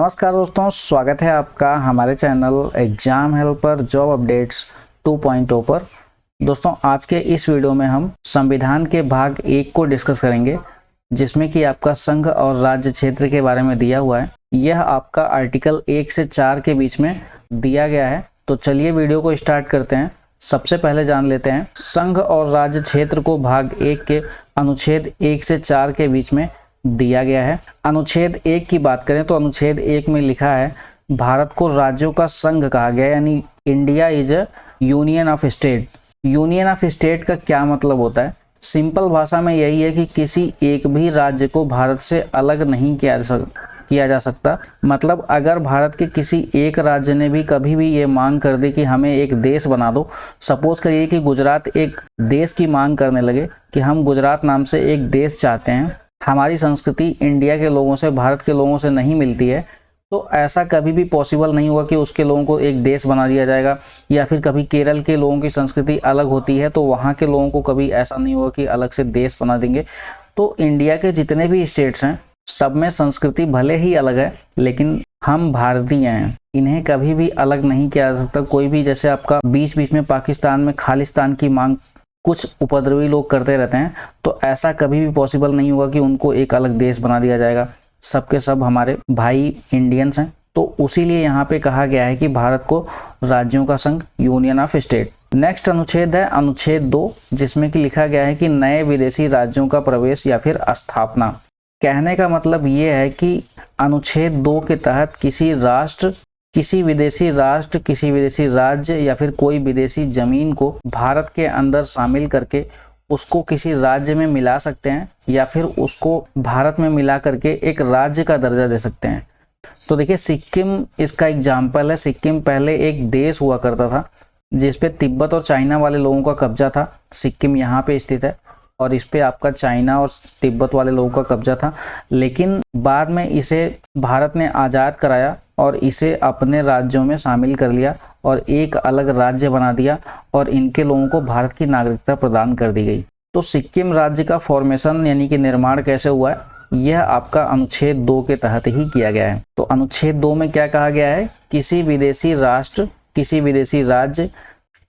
नमस्कार दोस्तों, स्वागत है आपका हमारे channel exam helper job updates 2.0 पर। दोस्तों, आज के इस वीडियो में हम संविधान के भाग 1 को डिस्कस करेंगे, जिसमें कि आपका संघ और राज्य क्षेत्र के बारे में दिया हुआ है। यह आपका आर्टिकल 1 से 4 के बीच में दिया गया है। तो चलिए वीडियो को स्टार्ट करते हैं। सबसे पहले जान लेते हैं संघ और राज्य क्षेत्र को भाग 1 के अनुच्छेद 1 से 4 के बीच में दिया गया है। अनुच्छेद 1 की बात करें तो अनुच्छेद 1 में लिखा है, भारत को राज्यों का संघ कहा गया, यानी India is a union of state. Union of state का क्या मतलब होता है? सिंपल भाषा में यही है कि किसी एक भी राज्य को भारत से अलग नहीं किया जा सकता। मतलब अगर भारत के किसी एक राज्य ने भी कभी भी ये मांग कर दी कि हमें एक देश बना दो, सपोज करिए कि गुजरात एक देश की मांग करने लगे कि हम गुजरात नाम से एक देश चाहते हैं, हमारी संस्कृति इंडिया के लोगों से, भारत के लोगों से नहीं मिलती है, तो ऐसा कभी भी पॉसिबल नहीं होगा कि उसके लोगों को एक देश बना दिया जाएगा। या फिर कभी केरल के लोगों की संस्कृति अलग होती है तो वहाँ के लोगों को कभी ऐसा नहीं होगा कि अलग से देश बना देंगे। तो इंडिया के जितने भी स्टेट्स हैं, सब में संस्कृति भले ही अलग है, लेकिन हम भारतीय हैं, इन्हें कभी भी अलग नहीं किया जा सकता। कोई भी, जैसे आपका बीच बीच में पाकिस्तान में खालिस्तान की मांग कुछ उपद्रवी लोग करते रहते हैं, तो ऐसा कभी भी पॉसिबल नहीं होगा कि उनको एक अलग देश बना दिया जाएगा। सबके सब हमारे भाई इंडियंस हैं। तो उसीलिए यहाँ पे कहा गया है कि भारत को राज्यों का संघ, यूनियन ऑफ स्टेट। नेक्स्ट अनुच्छेद है अनुच्छेद 2, जिसमें कि लिखा गया है कि नए विदेशी राज्यों का प्रवेश या फिर स्थापना। कहने का मतलब ये है कि अनुच्छेद 2 के तहत किसी राष्ट्र, किसी विदेशी राष्ट्र, किसी विदेशी राज्य या फिर कोई विदेशी जमीन को भारत के अंदर शामिल करके उसको किसी राज्य में मिला सकते हैं, या फिर उसको भारत में मिला करके एक राज्य का दर्जा दे सकते हैं। तो देखिए, सिक्किम इसका एग्जाम्पल है। सिक्किम पहले एक देश हुआ करता था जिस पे तिब्बत और चाइना वाले लोगों का कब्जा था। सिक्किम यहाँ पे स्थित है और इस पे आपका चाइना और तिब्बत वाले लोगों का कब्जा था, लेकिन बाद में इसे भारत ने आज़ाद कराया और इसे अपने राज्यों में शामिल कर लिया और एक अलग राज्य बना दिया और इनके लोगों को भारत की नागरिकता प्रदान कर दी गई। तो सिक्किम राज्य का फॉर्मेशन यानी कि निर्माण कैसे हुआ है, यह आपका अनुच्छेद 2 के तहत ही किया गया है। तो अनुच्छेद 2 में क्या कहा गया है? किसी विदेशी राष्ट्र, किसी विदेशी राज्य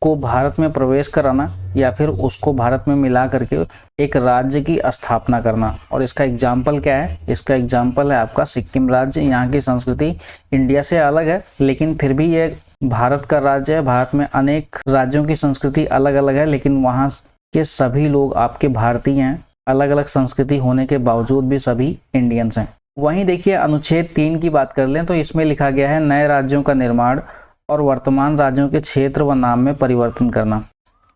को भारत में प्रवेश कराना या फिर उसको भारत में मिला करके एक राज्य की स्थापना करना। और इसका एग्जाम्पल क्या है? इसका एग्जाम्पल है आपका सिक्किम राज्य। यहाँ की संस्कृति इंडिया से अलग है, लेकिन फिर भी ये भारत का राज्य है। भारत में अनेक राज्यों की संस्कृति अलग अलग है, लेकिन वहाँ के सभी लोग आपके भारतीय हैं। अलग अलग संस्कृति होने के बावजूद भी सभी इंडियंस हैं। वहीं देखिए, अनुच्छेद 3 की बात कर लें तो इसमें लिखा गया है, नए राज्यों का निर्माण और वर्तमान राज्यों के क्षेत्र व नाम में परिवर्तन करना।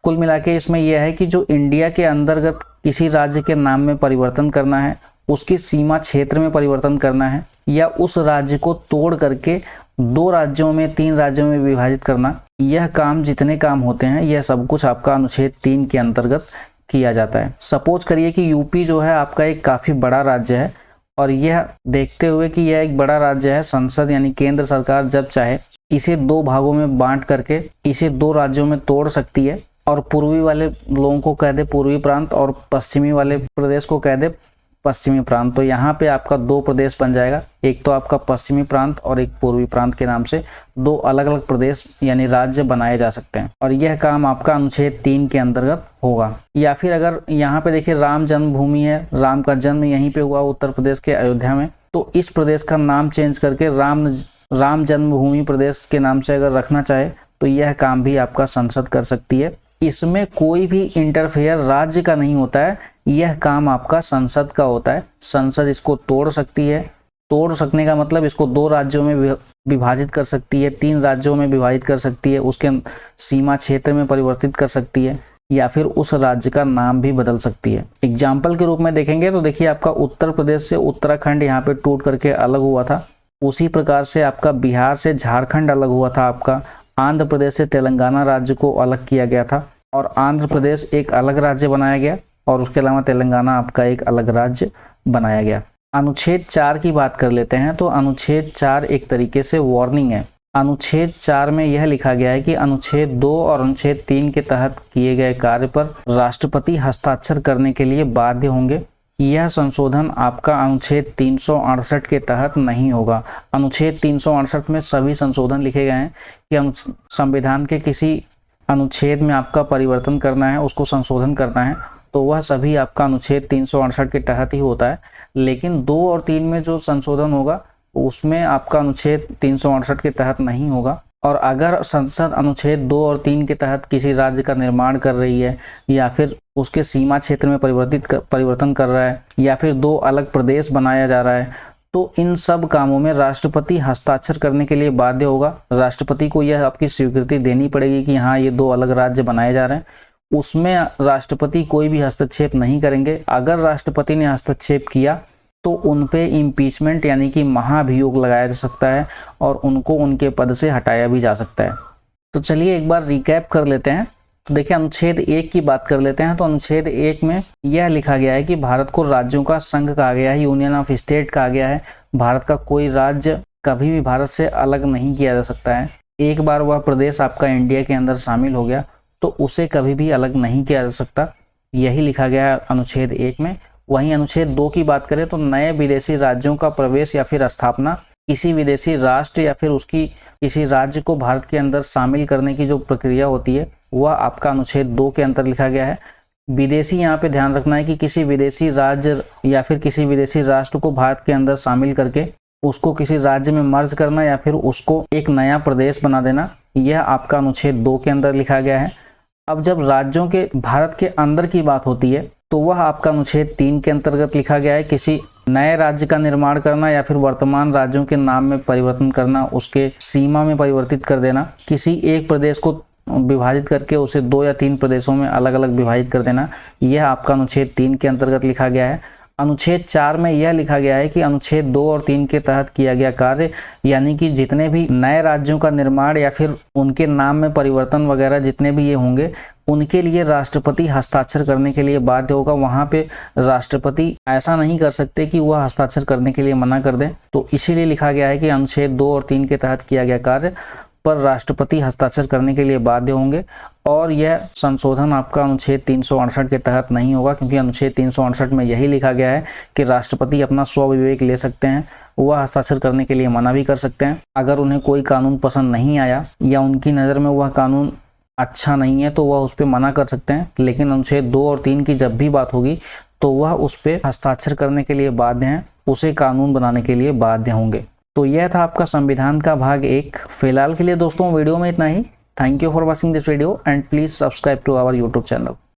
कुल मिला के इसमें यह है कि जो इंडिया के अंतर्गत किसी राज्य के नाम में परिवर्तन करना है, उसकी सीमा क्षेत्र में परिवर्तन करना है, या उस राज्य को तोड़ करके 2 राज्यों में, 3 राज्यों में विभाजित करना, यह काम, जितने काम होते हैं, यह सब कुछ आपका अनुच्छेद 3 के अंतर्गत किया जाता है। सपोज करिए कि यूपी जो है आपका एक काफ़ी बड़ा राज्य है, और यह देखते हुए कि यह एक बड़ा राज्य है, संसद यानी केंद्र सरकार जब चाहे इसे 2 भागों में बांट करके इसे 2 राज्यों में तोड़ सकती है, और पूर्वी वाले लोगों को कह दे पूर्वी प्रांत और पश्चिमी वाले प्रदेश को कह दे पश्चिमी प्रांत। तो यहाँ पे आपका 2 प्रदेश बन जाएगा, एक तो आपका पश्चिमी प्रांत और एक पूर्वी प्रांत के नाम से 2 अलग अलग प्रदेश यानी राज्य बनाए जा सकते हैं। और यह काम आपका अनुच्छेद 3 के अंतर्गत होगा। या फिर अगर यहाँ पे देखिए, राम जन्मभूमि है, राम का जन्म यहीं पे हुआ उत्तर प्रदेश के अयोध्या में, तो इस प्रदेश का नाम चेंज करके राम जन्मभूमि प्रदेश के नाम से अगर रखना चाहे तो यह काम भी आपका संसद कर सकती है। इसमें कोई भी इंटरफेयर राज्य का नहीं होता है, यह काम आपका संसद का होता है। संसद इसको तोड़ सकती है। तोड़ सकने का मतलब इसको 2 राज्यों में विभाजित कर सकती है, 3 राज्यों में विभाजित कर सकती है, उसके सीमा क्षेत्र में परिवर्तित कर सकती है, या फिर उस राज्य का नाम भी बदल सकती है। एग्जाम्पल के रूप में देखेंगे तो देखिए, आपका उत्तर प्रदेश से उत्तराखंड यहाँ पे टूट करके अलग हुआ था। उसी प्रकार से आपका बिहार से झारखंड अलग हुआ था। आपका आंध्र प्रदेश से तेलंगाना राज्य को अलग किया गया था, और आंध्र प्रदेश एक अलग राज्य बनाया गया, और उसके अलावा तेलंगाना आपका एक अलग राज्य बनाया गया। अनुच्छेद 4 की बात कर लेते हैं। तो अनुच्छेद 4 एक तरीके से वार्निंग है। अनुच्छेद 4 में यह लिखा गया है कि अनुच्छेद 2 और अनुच्छेद 3 के तहत किए गए कार्य पर राष्ट्रपति हस्ताक्षर करने के लिए बाध्य होंगे, यह संशोधन आपका अनुच्छेद 368 के तहत नहीं होगा। अनुच्छेद 368 में सभी संशोधन लिखे गए हैं कि संविधान के किसी अनुच्छेद में आपका परिवर्तन करना है, उसको संशोधन करना है, तो वह सभी आपका अनुच्छेद 368 के तहत ही होता है। लेकिन 2 और 3 में जो संशोधन होगा उसमें आपका अनुच्छेद 368 के तहत नहीं होगा। और अगर संसद अनुच्छेद 2 और 3 के तहत किसी राज्य का निर्माण कर रही है या फिर उसके सीमा क्षेत्र में परिवर्तन कर रहा है या फिर 2 अलग प्रदेश बनाया जा रहा है, तो इन सब कामों में राष्ट्रपति हस्ताक्षर करने के लिए बाध्य होगा। राष्ट्रपति को यह आपकी स्वीकृति देनी पड़ेगी कि हाँ ये 2 अलग राज्य बनाए जा रहे हैं। उसमें राष्ट्रपति कोई भी हस्तक्षेप नहीं करेंगे। अगर राष्ट्रपति ने हस्तक्षेप किया तो उन पे इम्पीचमेंट यानी कि महाभियोग लगाया जा सकता है और उनको उनके पद से हटाया भी जा सकता है। तो चलिए एक बार रिकैप कर लेते हैं। तो देखिए अनुच्छेद 1 की बात कर लेते हैं। तो अनुच्छेद 1 में यह लिखा गया है कि भारत को राज्यों का संघ कहा गया है, यूनियन ऑफ स्टेट कहा गया है। भारत का कोई राज्य कभी भी भारत से अलग नहीं किया जा सकता है। एक बार वह प्रदेश आपका इंडिया के अंदर शामिल हो गया तो उसे कभी भी अलग नहीं किया जा सकता, यही लिखा गया है अनुच्छेद 1 में। वहीं अनुच्छेद 2 की बात करें तो नए विदेशी राज्यों का प्रवेश या फिर स्थापना, किसी विदेशी राष्ट्र या फिर उसकी किसी राज्य को भारत के अंदर शामिल करने की जो प्रक्रिया होती है वह आपका अनुच्छेद 2 के अंतर लिखा गया है। विदेशी यहाँ पे ध्यान रखना है कि किसी विदेशी राज्य या फिर किसी विदेशी राष्ट्र को भारत के अंदर शामिल करके उसको किसी राज्य में मर्ज करना या फिर उसको एक नया प्रदेश बना देना, यह आपका अनुच्छेद 2 के अंदर लिखा गया है। अब जब राज्यों के भारत के अंदर की बात होती है तो वह आपका अनुच्छेद 3 के अंतर्गत लिखा गया है। किसी नए राज्य का निर्माण करना या फिर वर्तमान राज्यों के नाम में परिवर्तन करना, उसके सीमा में परिवर्तित कर देना, किसी एक प्रदेश को विभाजित करके उसे 2 या 3 प्रदेशों में अलग अलग विभाजित कर देना, यह आपका अनुच्छेद 3 के अंतर्गत लिखा गया है। अनुच्छेद 4 में यह लिखा गया है कि अनुच्छेद 2 और 3 के तहत किया गया कार्य यानी कि जितने भी नए राज्यों का निर्माण या फिर उनके नाम में परिवर्तन वगैरह जितने भी ये होंगे उनके लिए राष्ट्रपति हस्ताक्षर करने के लिए बाध्य होगा। वहां पे राष्ट्रपति ऐसा नहीं कर सकते कि वह हस्ताक्षर करने के लिए मना कर दे। तो इसीलिए लिखा गया है कि अनुच्छेद 2 और 3 के तहत किया गया कार्य पर राष्ट्रपति हस्ताक्षर करने के लिए बाध्य होंगे। और यह संशोधन आपका अनुच्छेद 368 के तहत नहीं होगा, क्योंकि अनुच्छेद 368 में यही लिखा गया है कि राष्ट्रपति अपना स्वविवेक ले सकते हैं, वह हस्ताक्षर करने के लिए मना भी कर सकते हैं। अगर उन्हें कोई कानून पसंद नहीं आया या उनकी नज़र में वह कानून अच्छा नहीं है तो वह उस पर मना कर सकते हैं। लेकिन अनुच्छेद 2 और 3 की जब भी बात होगी तो वह उस पर हस्ताक्षर करने के लिए बाध्य हैं, उसे कानून बनाने के लिए बाध्य होंगे। तो यह था आपका संविधान का भाग 1। फिलहाल के लिए दोस्तों वीडियो में इतना ही। Thank you for watching this video and please subscribe to our YouTube channel.